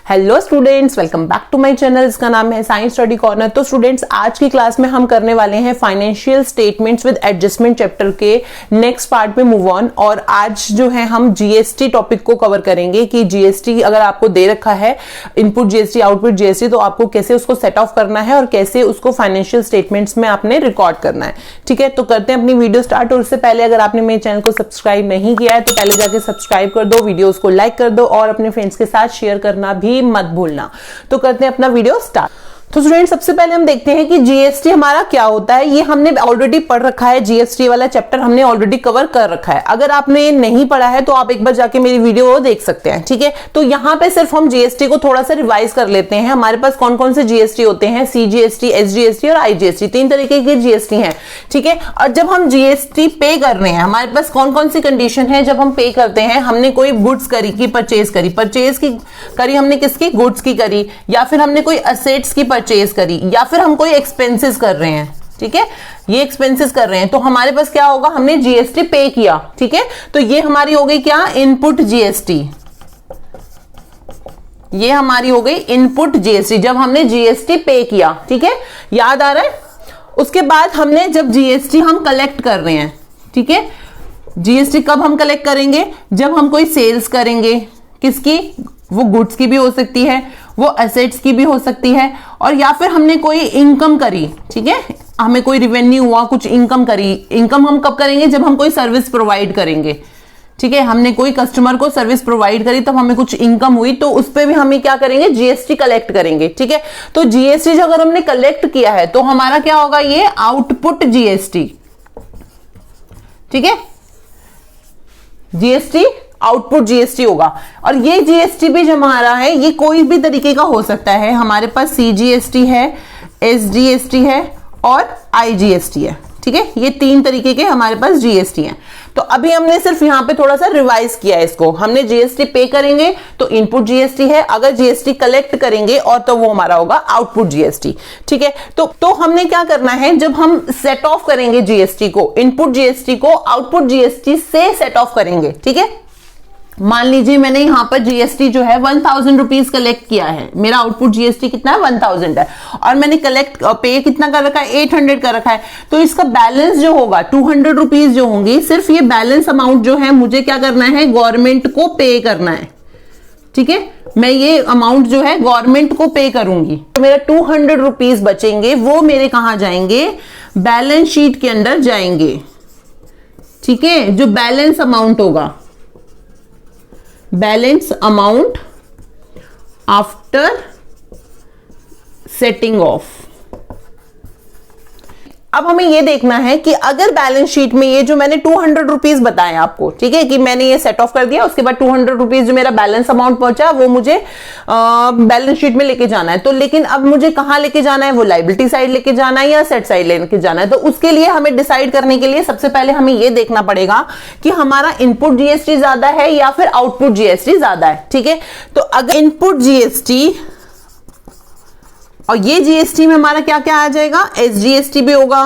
Hello students, welcome back to my channel. इसका नाम है साइंस स्टडी कॉर्नर। तो स्टूडेंट्स, आज की क्लास में हम करने वाले हैं financial statements with adjustment chapter के नेक्स्ट पार्ट में मूव ऑन। और आज जो है हम जीएसटी टॉपिक को कवर करेंगे कि जीएसटी अगर आपको दे रखा है, इनपुट जीएसटी आउटपुट जीएसटी, तो आपको कैसे उसको सेट ऑफ करना है और कैसे उसको फाइनेंशियल स्टेटमेंट्स में आपने रिकॉर्ड करना है। ठीक है, तो करते हैं अपनी वीडियो स्टार्ट। और उससे पहले अगर आपने मेरे चैनल को सब्सक्राइब नहीं किया है तो पहले जाके सब्सक्राइब कर दो, वीडियोस को लाइक कर दो और अपने फ्रेंड्स के साथ शेयर करना भी मत भूलना। तो करते हैं अपना वीडियो स्टार्ट। तो स्टूडेंट, सबसे पहले हम देखते हैं कि जीएसटी हमारा क्या होता है। ये हमने ऑलरेडी पढ़ रखा है, जीएसटी वाला चैप्टर हमने ऑलरेडी कवर कर रखा है। अगर आपने नहीं पढ़ा है तो आप एक बार जाके मेरी वीडियो देख सकते हैं। ठीक है, तो यहाँ पे सिर्फ हम जीएसटी को थोड़ा सा रिवाइज कर लेते हैं। हमारे पास कौन कौन से जीएसटी होते हैं, सीजीएसटी, एसजीएसटी और आईजीएसटी, 3 तरीके के जीएसटी हैं। ठीक है, और जब हम जीएसटी पे कर रहे हैं, हमारे पास कौन कौन सी कंडीशन है जब हम पे करते हैं। हमने कोई गुड्स करी की परचेज करी, परचेज की करी हमने किसकी, गुड्स की करी, या फिर हमने कोई असेट्स की परचेज करी, या फिर हम कोई एक्सपेंसेस कर रहे हैं। ठीक है, ये एक्सपेंसेस कर रहे हैं तो हमारे पास क्या होगा, हमने जीएसटी पे किया। ठीक है, तो ये हमारी हो गई क्या, इनपुट जीएसटी। ये हमारी हो गई इनपुट जीएसटी जब हमने जीएसटी पे किया। ठीक है, याद आ रहा है। उसके बाद हमने जब जीएसटी हम कलेक्ट कर रहे हैं, ठीक है, जीएसटी कब हम कलेक्ट करेंगे, जब हम कोई सेल्स करेंगे, किसकी, वो गुड्स की भी हो सकती है, वो एसेट्स की भी हो सकती है, और या फिर हमने कोई इनकम करी। ठीक है, हमें कोई रिवेन्यू हुआ, कुछ इनकम करी। इनकम हम कब करेंगे, जब हम कोई सर्विस प्रोवाइड करेंगे। ठीक है, हमने कोई कस्टमर को सर्विस प्रोवाइड करी तब हमें कुछ इनकम हुई, तो उस पर भी हमें क्या करेंगे, जीएसटी कलेक्ट करेंगे। ठीक है, तो जीएसटी अगर हमने कलेक्ट किया है तो हमारा क्या होगा, ये आउटपुट जीएसटी। ठीक है, जीएसटी आउटपुट जीएसटी होगा। और ये जीएसटी भी जो हमारा है ये कोई भी तरीके का हो सकता है। हमारे पास सीजीएसटी है, एसजीएसटी है और आईजीएसटी है। ठीक है, ये 3 तरीके के हमारे पास जीएसटी हैं। तो अभी हमने सिर्फ यहां पे थोड़ा सा रिवाइज किया है इसको। हमने जीएसटी पे करेंगे तो इनपुट जीएसटी है, अगर जीएसटी कलेक्ट करेंगे और तो वो हमारा होगा आउटपुट जीएसटी। ठीक है, तो हमने क्या करना है, जब हम सेट ऑफ करेंगे जीएसटी को, इनपुट जीएसटी को आउटपुट जीएसटी से सेट ऑफ करेंगे। ठीक है, मान लीजिए मैंने यहां पर जीएसटी जो है 1000 रुपीज कलेक्ट किया है, मेरा आउटपुट जीएसटी कितना है, 1000 है, और मैंने कलेक्ट पे कितना कर रखा है, 800 कर रखा है। तो इसका बैलेंस जो होगा 200 रुपीज जो होंगी, सिर्फ ये बैलेंस अमाउंट जो है मुझे क्या करना है, गवर्नमेंट को पे करना है। ठीक है, मैं ये अमाउंट जो है गवर्नमेंट को पे करूंगी, तो मेरा 200 रुपीज बचेंगे, वो मेरे कहां जाएंगे, बैलेंस शीट के अंदर जाएंगे। ठीक है, जो बैलेंस अमाउंट होगा, balance amount after setting of. अब हमें यह देखना है कि अगर बैलेंस शीट में ये जो मैंने 200 रुपीज बताए आपको, ठीक है, कि मैंने ये सेट ऑफ कर दिया, उसके बाद 200 रुपीज जो मेरा बैलेंस अमाउंट पहुंचा वो मुझे बैलेंस शीट में लेके जाना है। तो लेकिन अब मुझे कहां लेके जाना है, वो लायबिलिटी साइड लेके जाना है या सेट साइड लेके जाना है। तो उसके लिए हमें डिसाइड करने के लिए सबसे पहले हमें यह देखना पड़ेगा कि हमारा इनपुट जीएसटी ज्यादा है या फिर आउटपुट जीएसटी ज्यादा है। ठीक है, तो अगर इनपुट जीएसटी, और ये जीएसटी में हमारा क्या क्या आ जाएगा, एसजीएसटी भी होगा,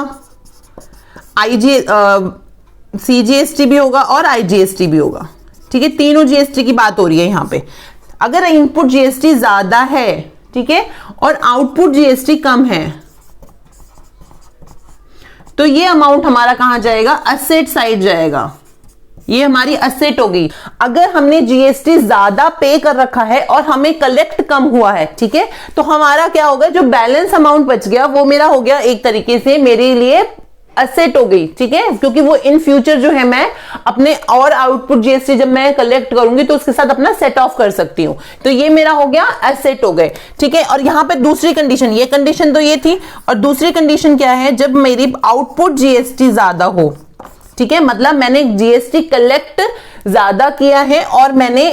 सीजीएसटी भी होगा और आईजीएसटी भी होगा। ठीक है, तीनों जीएसटी की बात हो रही है यहां पे। अगर इनपुट जीएसटी ज्यादा है, ठीक है, और आउटपुट जीएसटी कम है, तो ये अमाउंट हमारा कहां जाएगा, असेट साइड जाएगा। ये हमारी असेट होगी। अगर हमने जीएसटी ज्यादा पे कर रखा है और हमें कलेक्ट कम हुआ है, ठीक है, तो हमारा क्या होगा, जो बैलेंस अमाउंट बच गया वो मेरा हो गया एक तरीके से मेरे लिए असेट हो गई। ठीक है, क्योंकि वो इन फ्यूचर जो है मैं अपने और आउटपुट जीएसटी जब मैं कलेक्ट करूंगी तो उसके साथ अपना सेट ऑफ कर सकती हूं। तो ये मेरा हो गया एसेट हो गए। ठीक है, और यहां पे दूसरी कंडीशन, ये कंडीशन तो ये थी, और दूसरी कंडीशन क्या है, जब मेरी आउटपुट जीएसटी ज्यादा हो। ठीक है, मतलब मैंने जीएसटी कलेक्ट ज्यादा किया है और मैंने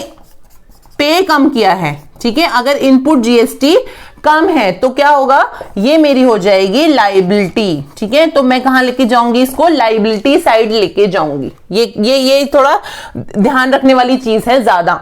पे कम किया है। ठीक है, अगर इनपुट जीएसटी कम है तो क्या होगा, ये मेरी हो जाएगी लायबिलिटी। ठीक है, तो मैं कहां लेके जाऊंगी इसको, लायबिलिटी साइड लेके जाऊंगी। ये थोड़ा ध्यान रखने वाली चीज है ज्यादा,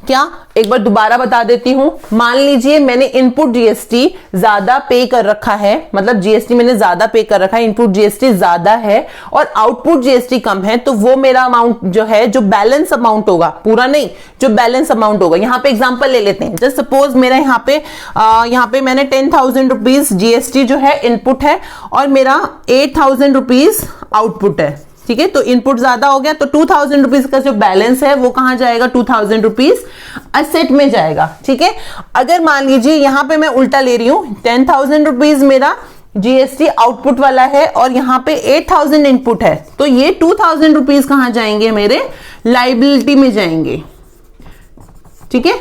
क्या, एक बार दोबारा बता देती हूं। मान लीजिए मैंने इनपुट जीएसटी ज्यादा पे कर रखा है, मतलब जीएसटी मैंने ज्यादा पे कर रखा है, इनपुट जीएसटी ज्यादा है और आउटपुट जीएसटी कम है, तो वो मेरा अमाउंट जो है, जो बैलेंस अमाउंट होगा, पूरा नहीं, जो बैलेंस अमाउंट होगा। यहां पे एग्जांपल ले लेते हैं। जस्ट सपोज मेरा यहाँ पे मैंने 10,000 रुपीज जीएसटी जो है इनपुट है और मेरा 8,000 रुपीज आउटपुट है, ठीक है। तो इनपुट ज्यादा हो गया, तो 2,000 रुपीज का जो बैलेंस है वो कहां जाएगा, 2,000 रुपीज असेट में जाएगा, ठीक है। अगर मान लीजिए यहां पे मैं उल्टा ले रही हूं, 10,000 रुपीज मेरा जीएसटी आउटपुट वाला है और यहां पे 8,000 इनपुट है, तो ये 2,000 रुपीज कहां जाएंगे, मेरे लाइबिलिटी में जाएंगे, ठीक है।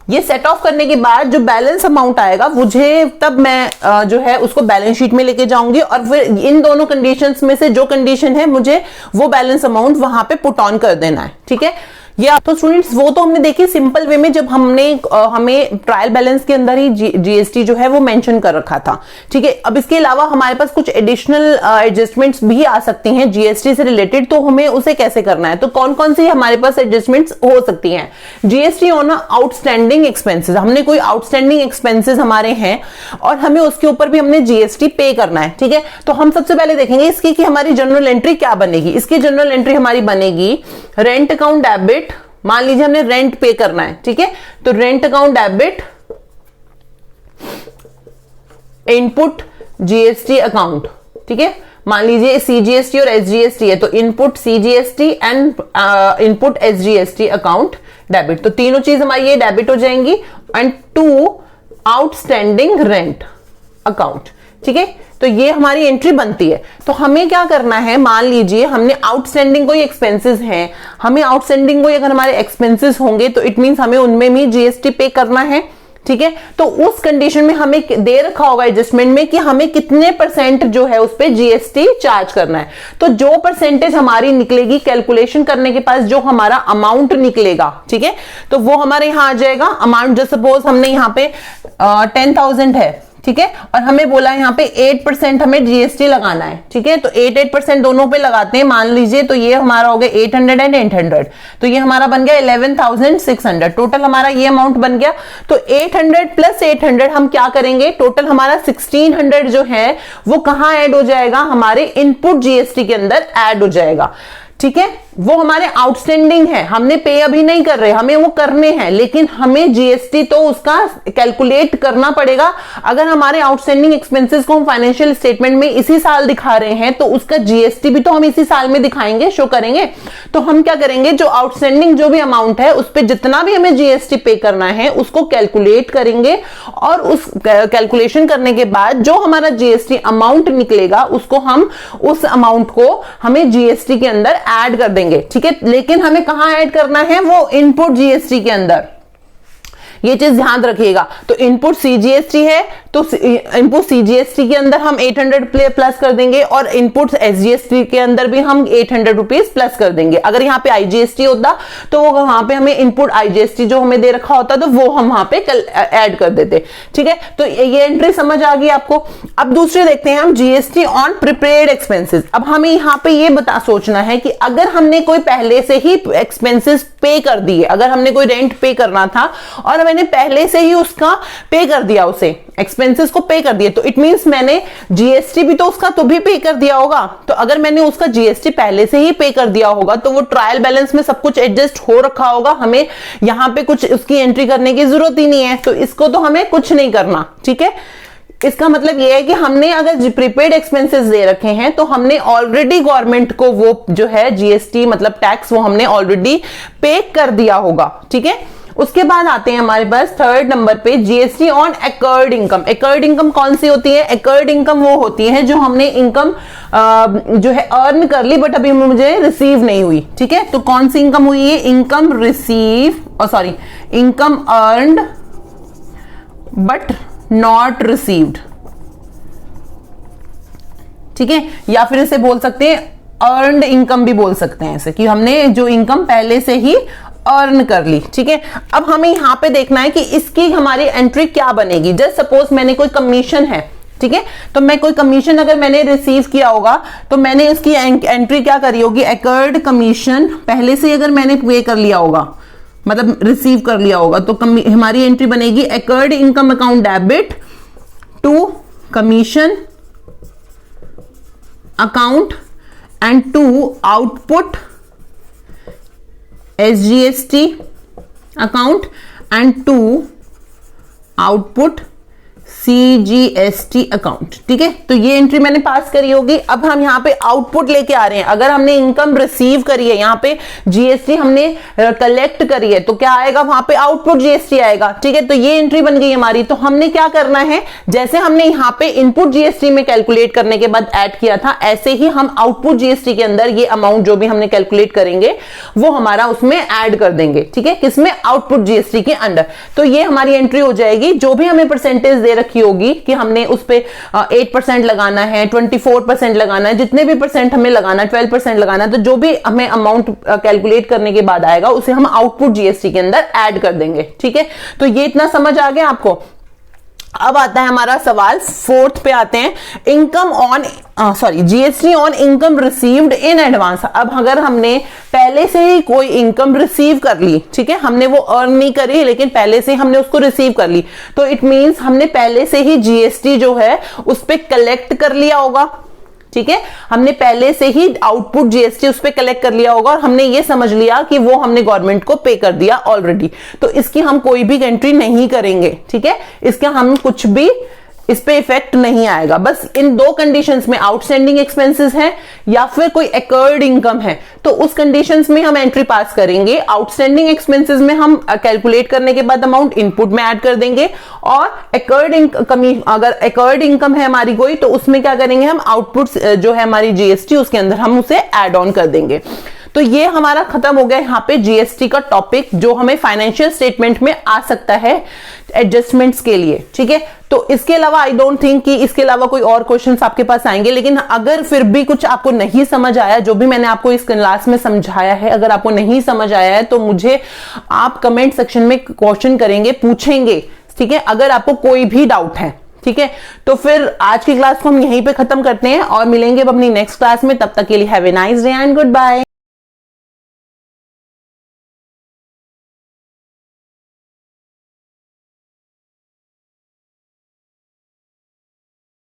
ये सेट ऑफ करने के बाद जो बैलेंस अमाउंट आएगा मुझे, तब मैं जो है उसको बैलेंस शीट में लेके जाऊंगी और फिर इन दोनों कंडीशंस में से जो कंडीशन है मुझे वो बैलेंस अमाउंट वहां पे पुट ऑन कर देना है, ठीक है। या तो स्टूडेंट्स वो तो हमने देखी सिंपल वे में, जब हमें ट्रायल बैलेंस के अंदर ही जीएसटी जो है वो मेंशन कर रखा था, ठीक है। अब इसके अलावा हमारे पास कुछ एडिशनल एडजस्टमेंट्स भी आ सकती हैं जीएसटी से रिलेटेड, तो हमें उसे कैसे करना है, तो कौन कौन सी हमारे पास एडजस्टमेंट्स हो सकती हैं। जीएसटी ऑन आउटस्टैंडिंग एक्सपेंसेस, हमने कोई आउटस्टैंडिंग एक्सपेंसेस हमारे हैं और हमें उसके ऊपर भी हमने जीएसटी पे करना है, ठीक है। तो हम सबसे पहले देखेंगे इसकी कि हमारी जनरल एंट्री क्या बनेगी। इसकी जनरल एंट्री हमारी बनेगी रेंट अकाउंट डेबिट, मान लीजिए हमने रेंट पे करना है, ठीक है। तो rent account debit input GST account, ठीक है। मान लीजिए सीजीएसटी और एसजीएसटी है, तो input CGST and input SGST account debit, तो तीनों चीज हमारी ये डेबिट हो जाएंगी। And to outstanding rent account, ठीक है। तो ये हमारी एंट्री बनती है। तो हमें क्या करना है, मान लीजिए हमने आउटस्टैंडिंग कोई एक्सपेंसेस हैं, हमें आउटस्टैंडिंग कोई अगर हमारे एक्सपेंसेस होंगे तो इट मींस हमें उनमें भी जीएसटी पे करना है, ठीक है। तो उस कंडीशन में हमें दे रखा होगा एडजस्टमेंट में कि हमें कितने % जो है उस पे जीएसटी चार्ज करना है। तो जो परसेंटेज हमारी निकलेगी कैलकुलेशन करने के पास, जो हमारा अमाउंट निकलेगा, ठीक है, तो वो हमारे यहां आ जाएगा अमाउंट। जो सपोज हमने यहां पे 10,000 है, ठीक है, और हमें बोला यहाँ पे 8% हमें जीएसटी लगाना है, ठीक है। तो 8% दोनों पे लगाते हैं, मान लीजिए, तो ये हमारा हो गया 800 एंड 800, तो ये हमारा बन गया 11,600, टोटल हमारा ये अमाउंट बन गया। तो 800 प्लस 800 हम क्या करेंगे, टोटल हमारा 1600 जो है वो कहां ऐड हो जाएगा, हमारे इनपुट जीएसटी के अंदर ऐड हो जाएगा, ठीक है। वो हमारे आउटस्टैंडिंग है, हमने पे अभी नहीं कर रहे, हमें वो करने हैं, लेकिन हमें जीएसटी तो उसका कैलकुलेट करना पड़ेगा। अगर हमारे आउटस्टैंडिंग एक्सपेंसेस को हम फाइनेंशियल स्टेटमेंट में इसी साल दिखा रहे हैं तो उसका जीएसटी भी तो हम इसी साल में दिखाएंगे, शो करेंगे। तो हम क्या करेंगे, जो आउटस्टैंडिंग जो भी अमाउंट है उस पर जितना भी हमें जीएसटी पे करना है उसको कैलकुलेट करेंगे और उस कैलकुलेशन करने के बाद जो हमारा जीएसटी अमाउंट निकलेगा उसको हम उस अमाउंट को हमें जीएसटी के अंदर ऐड कर देंगे, ठीक है। लेकिन हमें कहां ऐड करना है, वो इनपुट जीएसटी के अंदर, ये चीज ध्यान रखिएगा। तो इनपुट सीजीएसटी है, तो इनपुट सीजीएसटी के अंदर हम 800 प्लस कर देंगे और इनपुट एसजीएसटी के अंदर भी हम 800 रुपीज प्लस कर देंगे। अगर यहाँ पे आईजीएसटी होता तो वो वहां पे हमें इनपुट आईजीएसटी जो हमें दे रखा होता तो वो हम वहां पे ऐड कर देते, ठीक है। तो ये एंट्री समझ आ गई आपको। अब दूसरे देखते हैं हम, जीएसटी ऑन प्रीपेड एक्सपेंसेस। अब हमें यहाँ पे ये सोचना है कि अगर हमने कोई पहले से ही एक्सपेंसेस पे कर दिए, अगर हमने कोई रेंट पे करना था और मैंने पहले से ही उसका पे कर दिया, उसे एक्सपेंसेस को पे कर दिया, तो इट मींस मैंने जीएसटी भी तो उसका तो भी पे कर दिया होगा। तो अगर मैंने उसका जीएसटी पहले से ही पे कर दिया होगा तो वो ट्रायल बैलेंस में सब कुछ एडजस्ट हो रखा होगा, हमें यहां पे कुछ उसकी एंट्री करने की जरूरत ही नहीं है। तो इसको तो हमें कुछ नहीं करना, ठीक है। इसका मतलब यह है कि हमने अगर प्रीपेड एक्सपेंसेस दे रखे हैं तो हमने ऑलरेडी गवर्नमेंट को वो जो है जीएसटी मतलब टैक्स वो हमने ऑलरेडी पे कर दिया होगा, ठीक है। उसके बाद आते हैं हमारे पास थर्ड नंबर पे GST on acquired income. Acquired income कौन सी होती है, एक्वर्ड इनकम वो होती है जो हमने इनकम जो है अर्न कर ली बट अभी मुझे रिसीव नहीं हुई, ठीक है। तो कौन सी इनकम हुई है, income receive sorry income earned but not received, ठीक है। या फिर इसे बोल सकते हैं अर्नड इनकम भी बोल सकते हैं ऐसे, कि हमने जो इनकम पहले से ही अर्न कर ली, ठीक है। अब हमें यहां पे देखना है कि इसकी हमारी एंट्री क्या बनेगी। जस्ट सपोज मैंने कोई कमीशन है, ठीक है, तो मैं कोई कमीशन अगर मैंने रिसीव किया होगा तो मैंने इसकी एंट्री क्या करी होगी, एक्वर्ड कमीशन पहले से अगर मैंने पे कर लिया होगा, मतलब रिसीव कर लिया होगा, तो हमारी एंट्री बनेगी accrued income account debit to commission account and to output SGST account and to output CGST account. ठीक है, तो ये एंट्री मैंने पास करी होगी। अब हम यहाँ पे आउटपुट लेके आ रहे हैं। अगर हमने इनकम रिसीव करी है, यहाँ पे GST हमने कलेक्ट करी है, तो क्या आएगा वहां पे आउटपुट GST आएगा। ठीक है, तो ये एंट्री बन गई हमारी। तो हमने क्या करना है, जैसे हमने यहाँ पे इनपुट GST में कैलकुलेट करने के बाद ऐड किया था, ऐसे ही हम आउटपुट GST के अंदर ये अमाउंट जो भी हमने कैलकुलेट करेंगे वो हमारा उसमें ऐड कर देंगे। ठीक है, किसमें, आउटपुट GST के अंदर। तो ये हमारी एंट्री हो जाएगी। जो भी हमें परसेंटेज दे रखी होगी कि हमने उस पे 8% लगाना है, 24% लगाना है, जितने भी परसेंट हमें लगाना, 12% लगाना है, तो जो भी हमें अमाउंट कैलकुलेट करने के बाद आएगा उसे हम आउटपुट GST के अंदर ऐड कर देंगे। ठीक है, तो ये इतना समझ आ गया आपको। अब आता है हमारा सवाल, फोर्थ पे आते हैं, income on GST on income received in advance. अब अगर हमने पहले से ही कोई इनकम रिसीव कर ली, ठीक है, हमने वो अर्न नहीं करी लेकिन पहले से हमने उसको रिसीव कर ली, तो इट मींस हमने पहले से ही GST जो है उस पे कलेक्ट कर लिया होगा। ठीक है, हमने पहले से ही आउटपुट GST उस पे कलेक्ट कर लिया होगा और हमने ये समझ लिया कि वो हमने गवर्नमेंट को पे कर दिया ऑलरेडी, तो इसकी हम कोई भी एंट्री नहीं करेंगे। ठीक है, इसका हम कुछ भी इस पे इफेक्ट नहीं आएगा। बस इन दो कंडीशंस में, आउटस्टैंडिंग एक्सपेंसेस है या फिर कोई एक्वर्ड इनकम है, तो उस कंडीशंस में हम एंट्री पास करेंगे। आउटस्टैंडिंग एक्सपेंसेस में हम कैलकुलेट करने के बाद अमाउंट इनपुट में ऐड कर देंगे, और अगर एक्वर्ड इनकम है हमारी कोई, तो उसमें क्या करेंगे, हम आउटपुट जो है हमारी GST उसके अंदर हम उसे ऐड ऑन कर देंगे। तो ये हमारा खत्म हो गया यहाँ पे GST का टॉपिक, जो हमें फाइनेंशियल स्टेटमेंट में आ सकता है एडजस्टमेंट्स के लिए। ठीक है, तो इसके अलावा आई डोंट थिंक कि इसके अलावा कोई और क्वेश्चंस आपके पास आएंगे। लेकिन अगर फिर भी कुछ आपको नहीं समझ आया, जो भी मैंने आपको इस क्लास में समझाया है, अगर आपको नहीं समझ आया है तो मुझे आप कमेंट सेक्शन में क्वेश्चन करेंगे, पूछेंगे। ठीक है, अगर आपको कोई भी डाउट है। ठीक है, तो फिर आज की क्लास को हम यहीं पे खत्म करते हैं और मिलेंगे अपनी नेक्स्ट क्लास में। तब तक के लिए have a nice day and good bye.